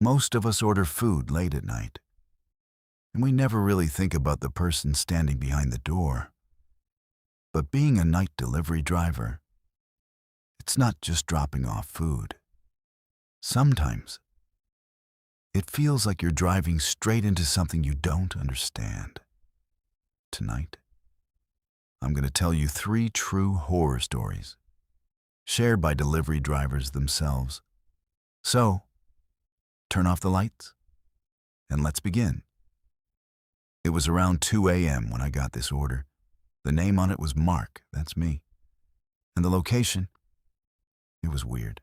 Most of us order food late at night, and we never really think about the person standing behind the door. But being a night delivery driver, it's not just dropping off food. Sometimes, it feels like you're driving straight into something you don't understand. Tonight, I'm going to tell you 3 true horror stories, shared by delivery drivers themselves. So, turn off the lights, and let's begin. It was around 2 a.m. when I got this order. The name on it was Mark, that's me. And the location, it was weird.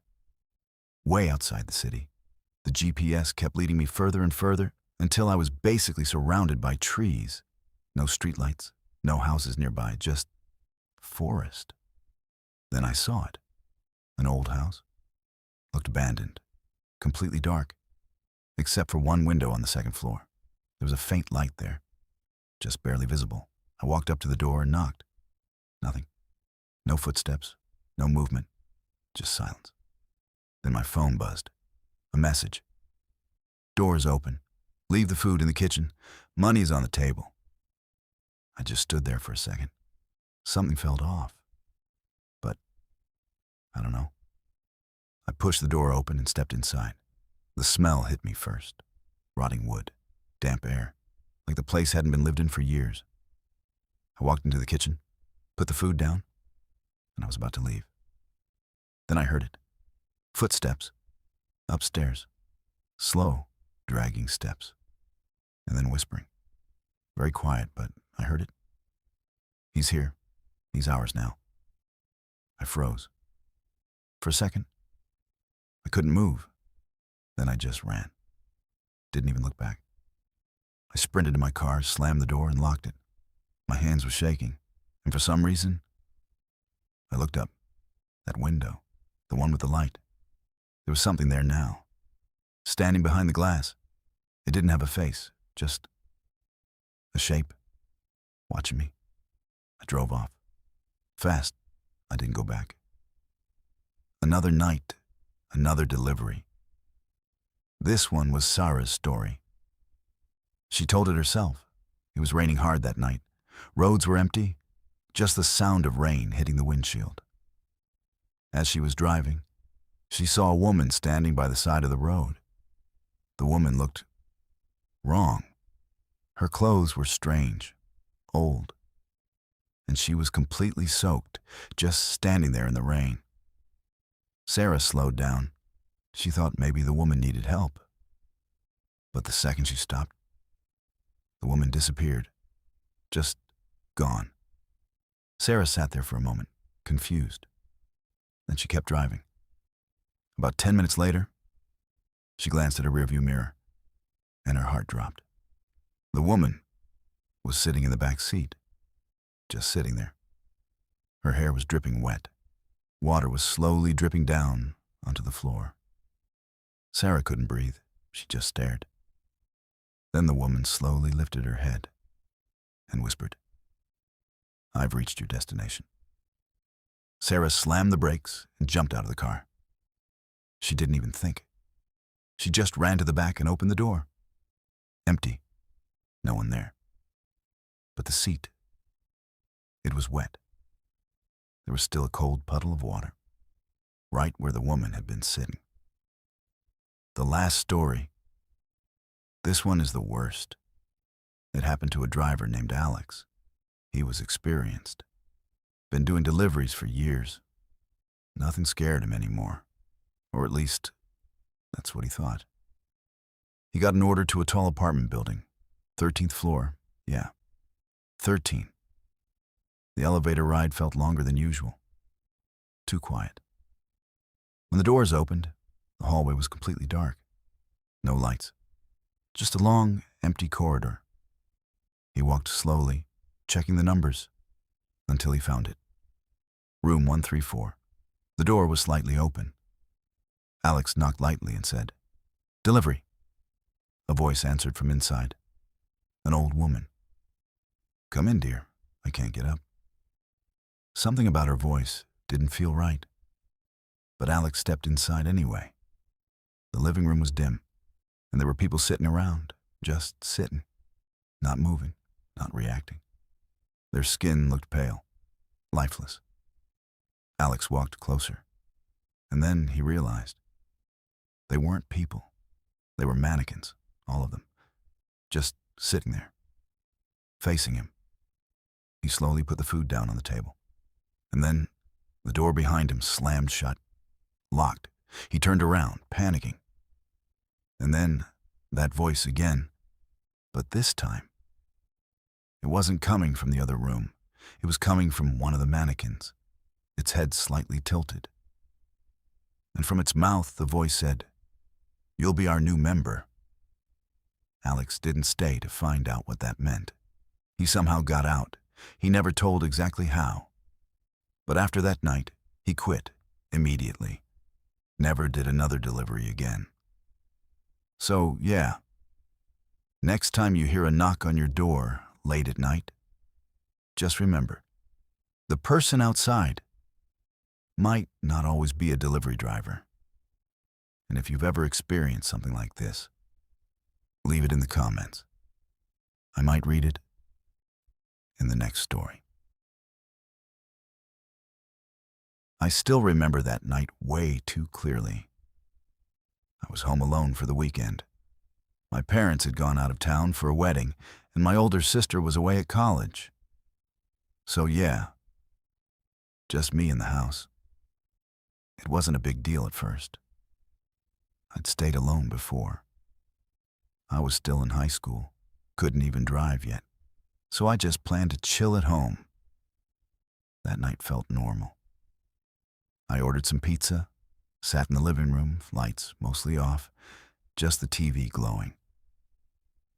Way outside the city. The GPS kept leading me further and further until I was basically surrounded by trees. No streetlights, no houses nearby, just forest. Then I saw it. An old house. Looked abandoned. Completely dark. Except for one window on the second floor. There was a faint light there. Just barely visible. I walked up to the door and knocked. Nothing. No footsteps. No movement. Just silence. Then my phone buzzed. A message. Doors open. Leave the food in the kitchen. Money's on the table. I just stood there for a second. Something felt off. But, I don't know. I pushed the door open and stepped inside. The smell hit me first. Rotting wood. Damp air. Like the place hadn't been lived in for years. I walked into the kitchen, put the food down, and I was about to leave. Then I heard it. Footsteps. Upstairs. Slow, dragging steps. And then whispering. Very quiet, but I heard it. He's here. He's ours now. I froze. For a second, I couldn't move. Then I just ran. Didn't even look back. I sprinted to my car, slammed the door, and locked it. My hands were shaking, and for some reason, I looked up. That window, the one with the light. There was something there now. Standing behind the glass. It didn't have a face, just a shape, watching me. I drove off. Fast. I didn't go back. Another night, another delivery. This one was Sarah's story. She told it herself. It was raining hard that night. Roads were empty, just the sound of rain hitting the windshield. As she was driving, she saw a woman standing by the side of the road. The woman looked wrong. Her clothes were strange, old, and she was completely soaked, just standing there in the rain. Sarah slowed down. She thought maybe the woman needed help. But the second she stopped, the woman disappeared, just gone. Sarah sat there for a moment, confused. Then she kept driving. About 10 minutes later, she glanced at her rearview mirror, and her heart dropped. The woman was sitting in the back seat, just sitting there. Her hair was dripping wet. Water was slowly dripping down onto the floor. Sarah couldn't breathe. She just stared. Then the woman slowly lifted her head and whispered, "I've reached your destination." Sarah slammed the brakes and jumped out of the car. She didn't even think. She just ran to the back and opened the door. Empty. No one there. But the seat, it was wet. There was still a cold puddle of water, right where the woman had been sitting. The last story. This one is the worst. It happened to a driver named Alex. He was experienced. Been doing deliveries for years. Nothing scared him anymore. Or at least, that's what he thought. He got an order to a tall apartment building. 13th floor. Yeah. 13. The elevator ride felt longer than usual. Too quiet. When the doors opened, the hallway was completely dark. No lights. Just a long, empty corridor. He walked slowly, checking the numbers, until he found it. Room 134. The door was slightly open. Alex knocked lightly and said, "Delivery." A voice answered from inside. An old woman. "Come in, dear. I can't get up." Something about her voice didn't feel right. But Alex stepped inside anyway. The living room was dim. And there were people sitting around, just sitting, not moving, not reacting. Their skin looked pale, lifeless. Alex walked closer, and then he realized they weren't people. They were mannequins, all of them, just sitting there, facing him. He slowly put the food down on the table, and then the door behind him slammed shut, locked. He turned around, panicking. And then that voice again, but this time, it wasn't coming from the other room. It was coming from one of the mannequins, its head slightly tilted. And from its mouth, the voice said, "You'll be our new member." Alex didn't stay to find out what that meant. He somehow got out. He never told exactly how. But after that night, he quit immediately. Never did another delivery again. So, yeah, next time you hear a knock on your door late at night, just remember, the person outside might not always be a delivery driver. And if you've ever experienced something like this, leave it in the comments. I might read it in the next story. I still remember that night way too clearly. I was home alone for the weekend. My parents had gone out of town for a wedding, and my older sister was away at college. So yeah, just me in the house. It wasn't a big deal at first. I'd stayed alone before. I was still in high school, couldn't even drive yet, so I just planned to chill at home. That night felt normal. I ordered some pizza, sat in the living room, lights mostly off, just the TV glowing.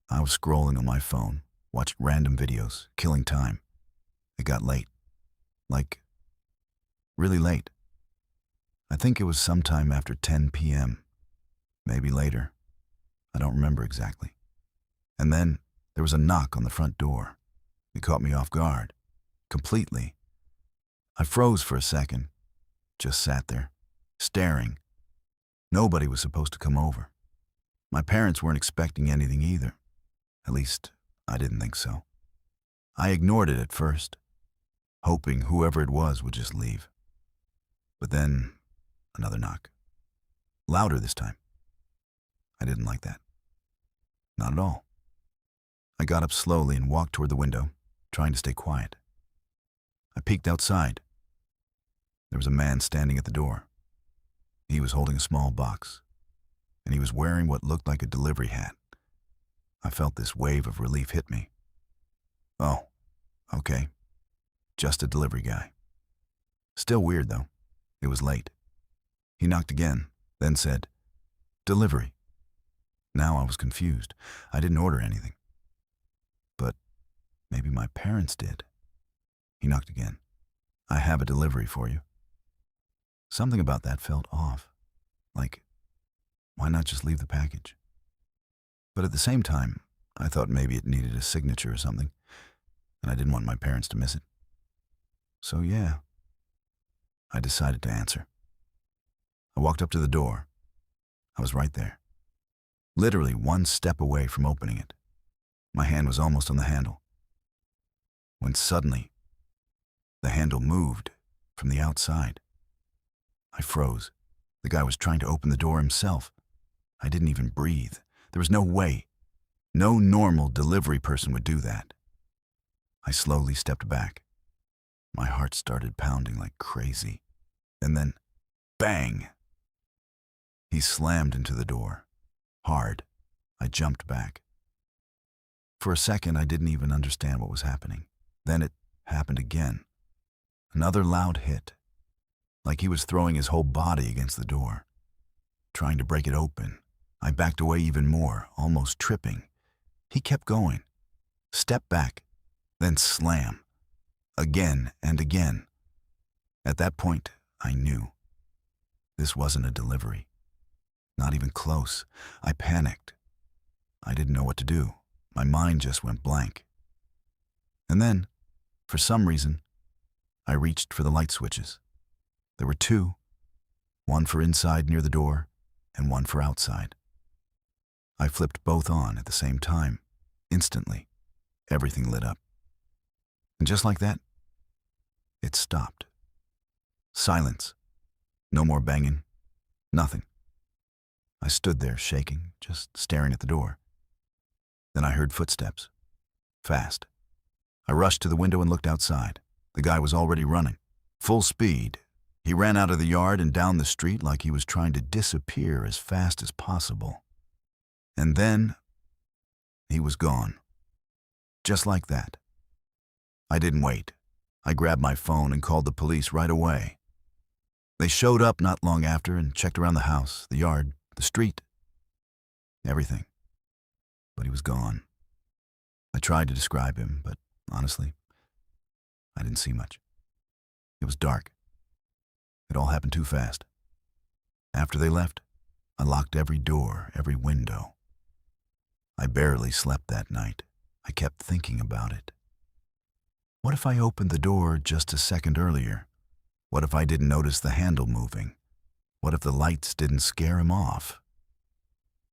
I was scrolling on my phone, watching random videos, killing time. It got late. Like, really late. I think it was sometime after 10 p.m., maybe later. I don't remember exactly. And then there was a knock on the front door. It caught me off guard, completely. I froze for a second, just sat there, staring. Nobody was supposed to come over. My parents weren't expecting anything either. At least, I didn't think so. I ignored it at first, hoping whoever it was would just leave. But then, another knock. Louder this time. I didn't like that. Not at all. I got up slowly and walked toward the window, trying to stay quiet. I peeked outside. There was a man standing at the door. He was holding a small box, and he was wearing what looked like a delivery hat. I felt this wave of relief hit me. Oh, okay. Just a delivery guy. Still weird, though. It was late. He knocked again, then said, "Delivery." Now I was confused. I didn't order anything. But maybe my parents did. He knocked again. "I have a delivery for you." Something about that felt off. Like, why not just leave the package? But at the same time, I thought maybe it needed a signature or something, and I didn't want my parents to miss it. So yeah, I decided to answer. I walked up to the door. I was right there, literally one step away from opening it. My hand was almost on the handle, when suddenly, the handle moved from the outside. I froze. The guy was trying to open the door himself. I didn't even breathe. There was no way. No normal delivery person would do that. I slowly stepped back. My heart started pounding like crazy. And then, bang! He slammed into the door. Hard. I jumped back. For a second, I didn't even understand what was happening. Then it happened again. Another loud hit. Like he was throwing his whole body against the door, trying to break it open. I backed away even more, almost tripping. He kept going. Step back, then slam. Again and again. At that point, I knew. This wasn't a delivery. Not even close. I panicked. I didn't know what to do. My mind just went blank. And then, for some reason, I reached for the light switches. There were two, one for inside near the door and one for outside. I flipped both on at the same time. Instantly, everything lit up. And just like that, it stopped. Silence. No more banging. Nothing. I stood there shaking, just staring at the door. Then I heard footsteps. Fast. I rushed to the window and looked outside. The guy was already running. Full speed. He ran out of the yard and down the street like he was trying to disappear as fast as possible. And then, he was gone. Just like that. I didn't wait. I grabbed my phone and called the police right away. They showed up not long after and checked around the house, the yard, the street. Everything. But he was gone. I tried to describe him, but honestly, I didn't see much. It was dark. It all happened too fast. After they left, I locked every door, every window. I barely slept that night. I kept thinking about it. What if I opened the door just a second earlier? What if I didn't notice the handle moving? What if the lights didn't scare him off?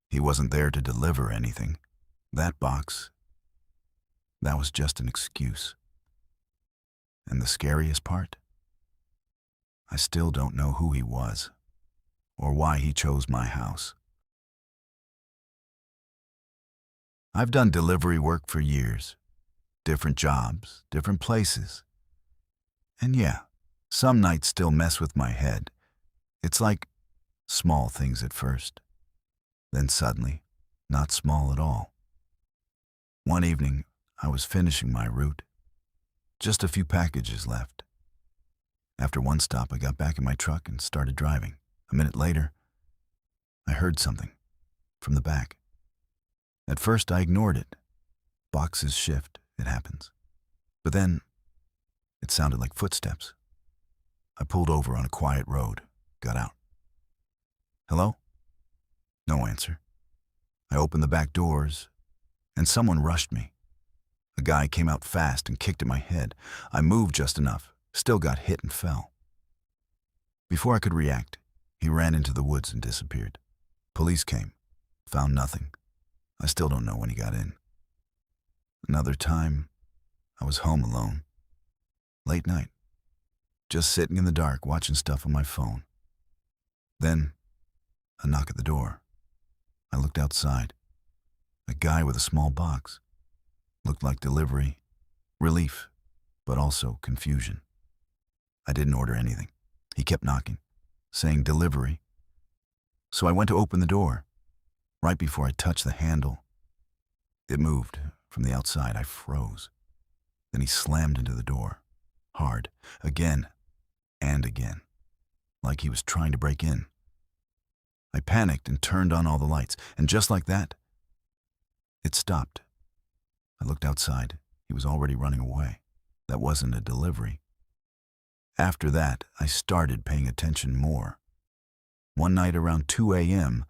He wasn't there to deliver anything. That box, that was just an excuse. And the scariest part? I still don't know who he was, or why he chose my house. I've done delivery work for years. Different jobs, different places. And yeah, some nights still mess with my head. It's like small things at first. Then suddenly, not small at all. One evening, I was finishing my route. Just a few packages left. After one stop, I got back in my truck and started driving. A minute later, I heard something from the back. At first, I ignored it. Boxes shift, it happens. But then, it sounded like footsteps. I pulled over on a quiet road, got out. Hello? No answer. I opened the back doors, and someone rushed me. A guy came out fast and kicked at my head. I moved just enough, still got hit and fell. Before I could react, he ran into the woods and disappeared. Police came, found nothing. I still don't know when he got in. Another time, I was home alone. Late night. Just sitting in the dark watching stuff on my phone. Then, a knock at the door. I looked outside. A guy with a small box. Looked like delivery, relief, but also confusion. I didn't order anything. He kept knocking, saying delivery. So I went to open the door. Right before I touched the handle, it moved. From the outside, I froze. Then he slammed into the door, hard, again and again, like he was trying to break in. I panicked and turned on all the lights, and just like that, it stopped. I looked outside. He was already running away. That wasn't a delivery. After that, I started paying attention more. One night around 2 a.m.,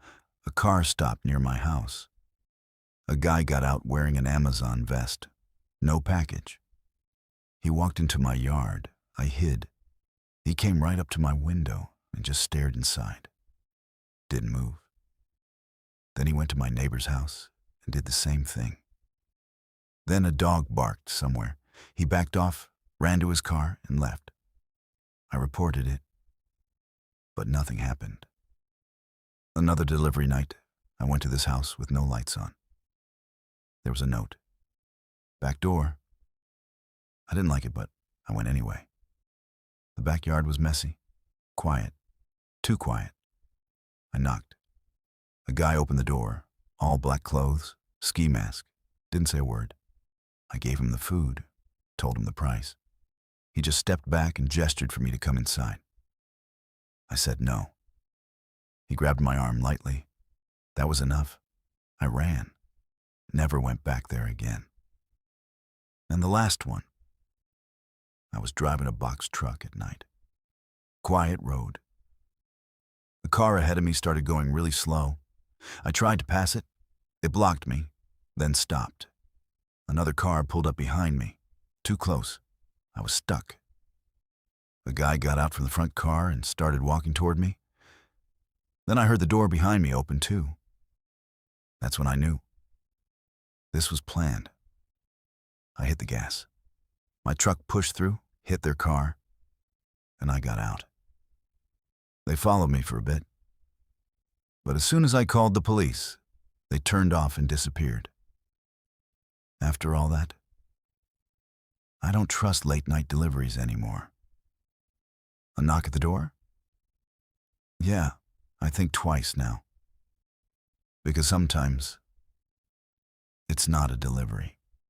a car stopped near my house. A guy got out wearing an Amazon vest. No package. He walked into my yard. I hid. He came right up to my window and just stared inside. Didn't move. Then he went to my neighbor's house and did the same thing. Then a dog barked somewhere. He backed off, ran to his car, and left. I reported it, but nothing happened. Another delivery night, I went to this house with no lights on. There was a note. Back door. I didn't like it, but I went anyway. The backyard was messy, quiet, too quiet. I knocked. A guy opened the door, all black clothes, ski mask, didn't say a word. I gave him the food, told him the price. He just stepped back and gestured for me to come inside. I said no. He grabbed my arm lightly. That was enough. I ran. Never went back there again. And the last one. I was driving a box truck at night. Quiet road. The car ahead of me started going really slow. I tried to pass it. It blocked me, then stopped. Another car pulled up behind me. Too close. I was stuck. A guy got out from the front car and started walking toward me. Then I heard the door behind me open too. That's when I knew. This was planned. I hit the gas. My truck pushed through, hit their car, and I got out. They followed me for a bit. But as soon as I called the police, they turned off and disappeared. After all that, I don't trust late-night deliveries anymore. A knock at the door? Yeah, I think twice now. Because sometimes, it's not a delivery.